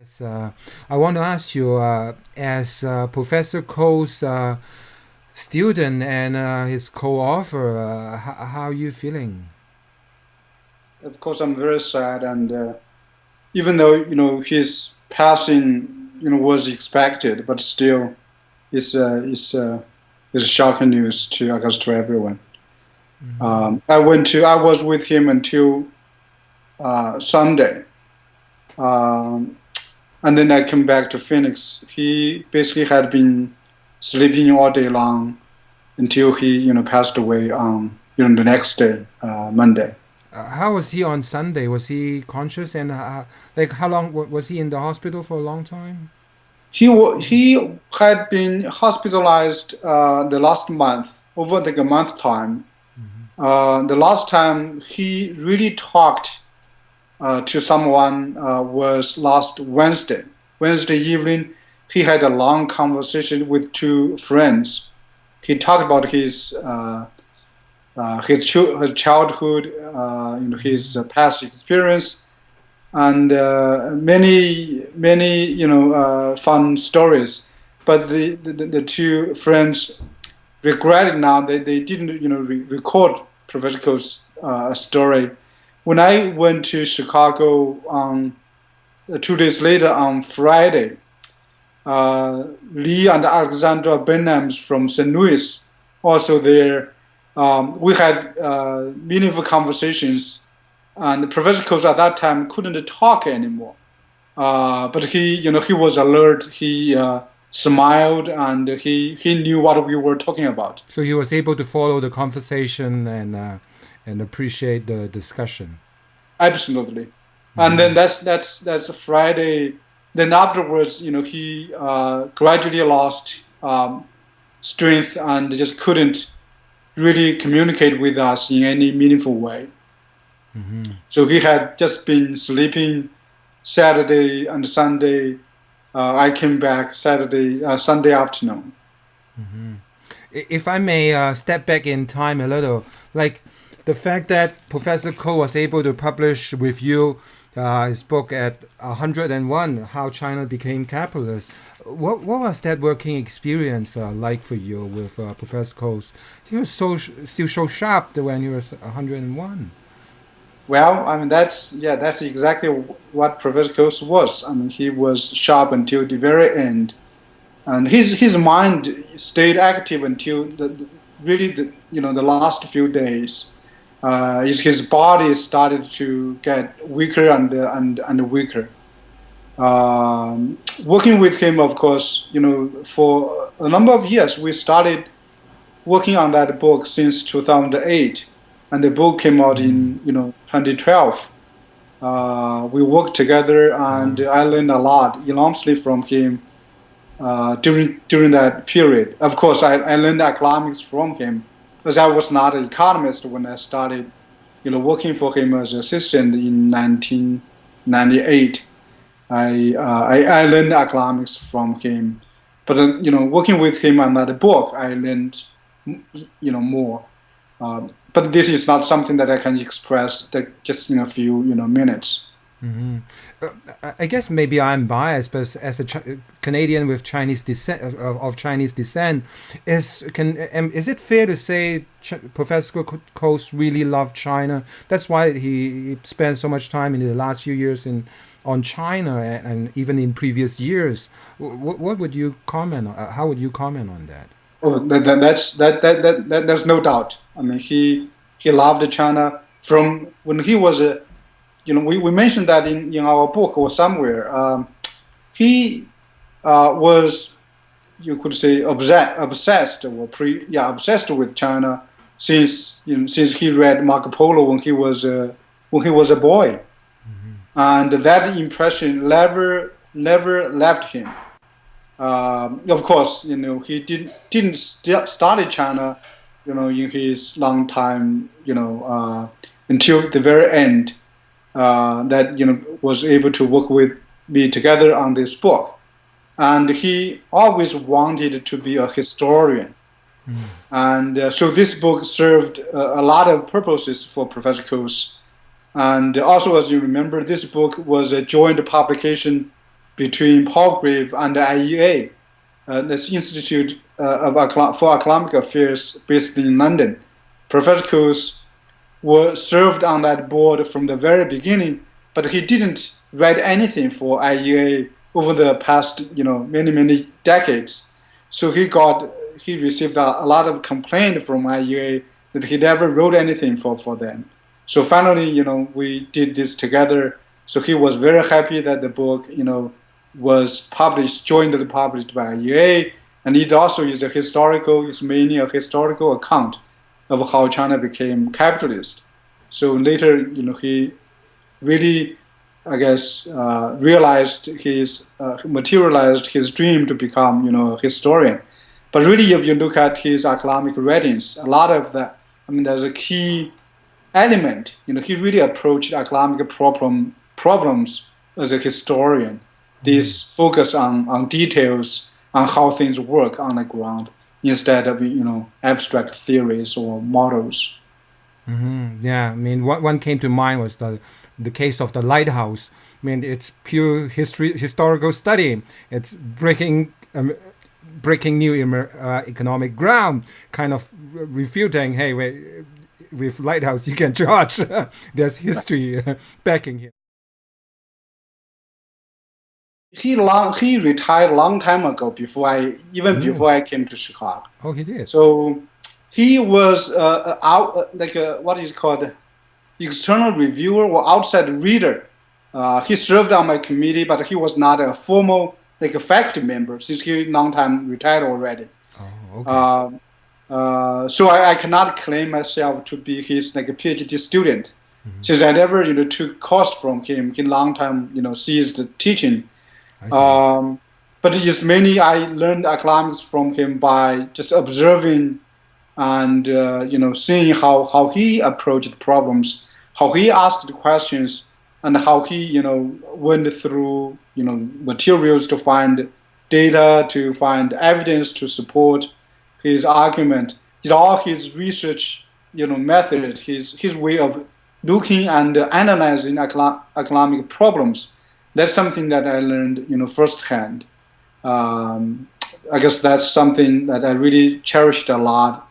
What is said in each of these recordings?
Yes, I want to ask you, as Professor Cole's student and his co-author, how are you feeling? Of course, I'm very sad, and even though his passing was expected, but still, it's shocking news to I guess to everyone. I was with him until Sunday, um, and then I came back to Phoenix. He basically had been sleeping all day long until he passed away on the next day, Monday. How was he on Sunday? Was he conscious and like how long was he in the hospital for a long time? He had been hospitalized the last month, over like a month time. The last time he really talked to someone was last Wednesday. Wednesday evening, he had a long conversation with two friends. He talked about his childhood, his past experience, and many fun stories. But the two friends regret it now that they didn't record Professor Cole's story. When I went to Chicago on 2 days later on Friday, Lee and Alexandra Benhams from St. Louis also there. We had meaningful conversations, and Professor Coase at that time couldn't talk anymore. But he was alert. He smiled, and he knew what we were talking about. So he was able to follow the conversation and appreciate the discussion. Absolutely. And then that's a Friday. Then afterwards, he gradually lost strength and just couldn't really communicate with us in any meaningful way. So he had just been sleeping Saturday and Sunday. I came back Sunday afternoon. If I may step back in time a little, like the fact that Professor Cole was able to publish with you his book at 101, How China Became Capitalist. What was that working experience like for you with Professor Cole? He was still so sharp when he was 101. Well, I mean that's exactly what Professor Coase was. I mean he was sharp until the very end, and his mind stayed active until really the last few days. His body started to get weaker and weaker. Working with him, of course, for a number of years, we started working on that book since 2008, and the book came out in 2012. We worked together, and Wow. I learned a lot enormously from him during that period. Of course, I learned economics from him because I was not an economist when I started, working for him as assistant in 1998. I learned economics from him, but working with him on that book, I learned more. But this is not something that I can express that just in a few minutes. I guess maybe I'm biased, but as a Canadian with Chinese descent of Chinese descent, is it fair to say Professor Coase really loved China? That's why he spent so much time in the last few years in on China and even in previous years. What would you comment on? How would you comment on that? Oh, there's no doubt. I mean, he loved China from when he was a, we mentioned that in our book or somewhere. He was, you could say, obsessed or obsessed with China since he read Marco Polo when he was a boy, and that impression never left him. Of course, he didn't study China, in his long time, until the very end. That was able to work with me together on this book, and he always wanted to be a historian, and so this book served a lot of purposes for Professor Coase. And also, as you remember, this book was a joint publication between Palgrave and the IEA, this Institute for Economic Affairs based in London. Professor Coase was served on that board from the very beginning, but he didn't write anything for IEA over the past, many decades. So he received a lot of complaint from IEA that he never wrote anything for them. So finally, we did this together. So he was very happy that the book, was published, jointly published by IEA, and it also is mainly a historical account of how China became capitalist. So later, he really, I guess, materialized his dream to become, a historian. But really, if you look at his economic writings, a lot of that, there's a key element. He really approached economic problems as a historian. This focus on details, on how things work on the ground, instead of abstract theories or models. Mm-hmm. Yeah, one came to mind was the case of the lighthouse. It's pure historical study. It's breaking new economic ground, kind of refuting, hey, with lighthouse you can charge. There's history backing here. He retired a long time ago before I came to Chicago. Oh, he did. So he was what is called external reviewer or outside reader. He served on my committee, but he was not a formal faculty member since he long time retired already. Oh, okay. So I cannot claim myself to be his PhD student, since I never took course from him. He long time ceased teaching. But it's mainly I learned economics from him by just observing and seeing how he approached problems, how he asked questions, and how he went through materials to find data, to find evidence to support his argument. All his research method, his way of looking and analyzing economic problems. That's something that I learned, firsthand. I guess that's something that I really cherished a lot,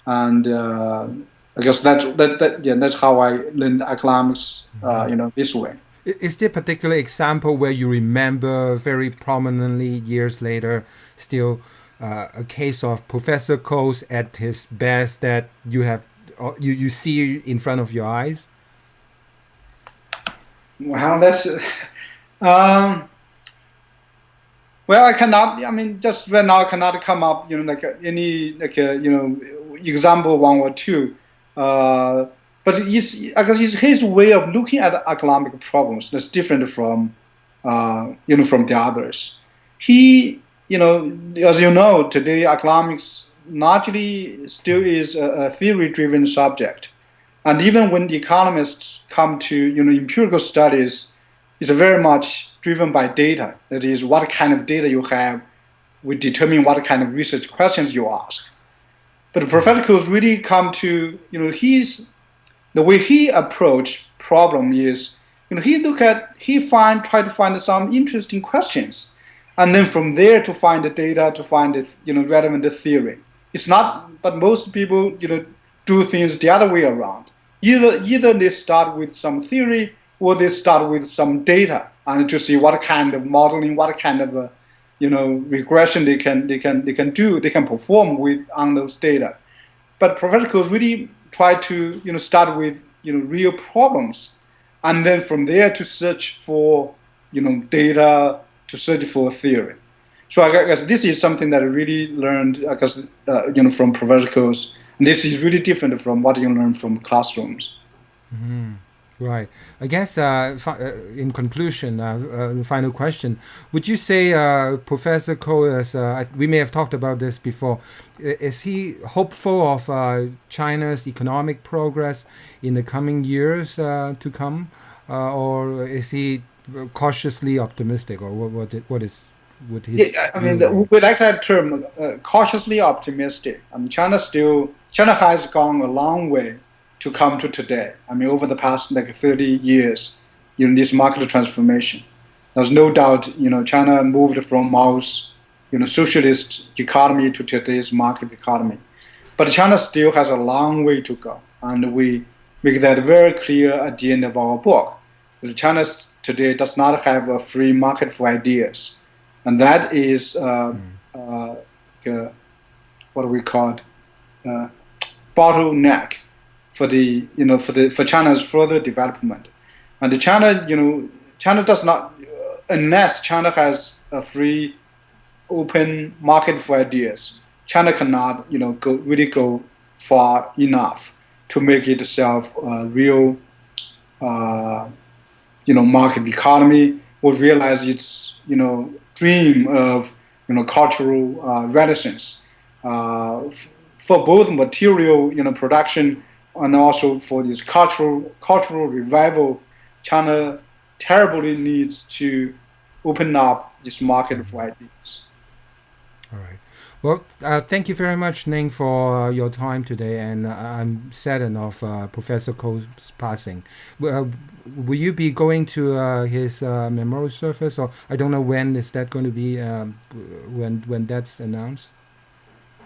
and I guess that's how I learned economics, this way. Is there a particular example where you remember very prominently years later, still a case of Professor Coase at his best that you see in front of your eyes? Wow, that's. Well, I cannot. Just right now, I cannot come up, any example one or two. But I guess it's his way of looking at economic problems that's different from, from the others. He, as today economics largely still is a theory-driven subject, and even when economists come to empirical studies, it's very much driven by data. That is, what kind of data you have will determine what kind of research questions you ask. But Professor Coase really come to, the way he approach problem is, try to find some interesting questions, and then from there to find the data, to find relevant theory. It's not, but most people, do things the other way around. Either they start with some theory, or they start with some data and to see what kind of modeling, what kind of regression they can perform on those data. But Professor Coase really try to start with real problems, and then from there to search for data, to search for theory. So I guess this is something that I really learned, from Professor Coase. And this is really different from what you learn from classrooms. Mm-hmm. Right. I guess in conclusion, final question, would you say Professor Coase, we may have talked about this before, is he hopeful of China's economic progress in the coming years to come, or is he cautiously optimistic, or what is his we like that term, cautiously optimistic. China has gone a long way to come to today. Over the past 30 years, this market transformation. there's no doubt, China moved from Mao's, socialist economy to today's market economy. But China still has a long way to go, and we make that very clear at the end of our book. That China today does not have a free market for ideas, and that is what we call bottleneck for China's further development. And China does not, unless China has a free, open market for ideas, China cannot, go far enough to make itself a real, market economy, or realize its, dream of, cultural renaissance for both material, production, and also for this cultural revival. China terribly needs to open up this market for ideas. All right. Well, thank you very much, Ning, for your time today, and I'm saddened of Professor Coase passing. Will you be going to his memorial service, or I don't know when is that going to be? When that's announced?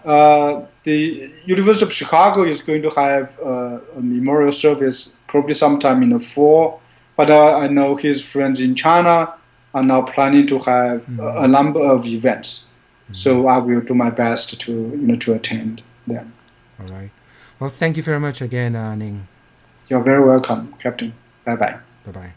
The University of Chicago is going to have a memorial service probably sometime in the fall, but I know his friends in China are now planning to have a number of events. So I will do my best to attend them. All right. Well, thank you very much again, Ning. You're very welcome, Captain. Bye bye. Bye bye.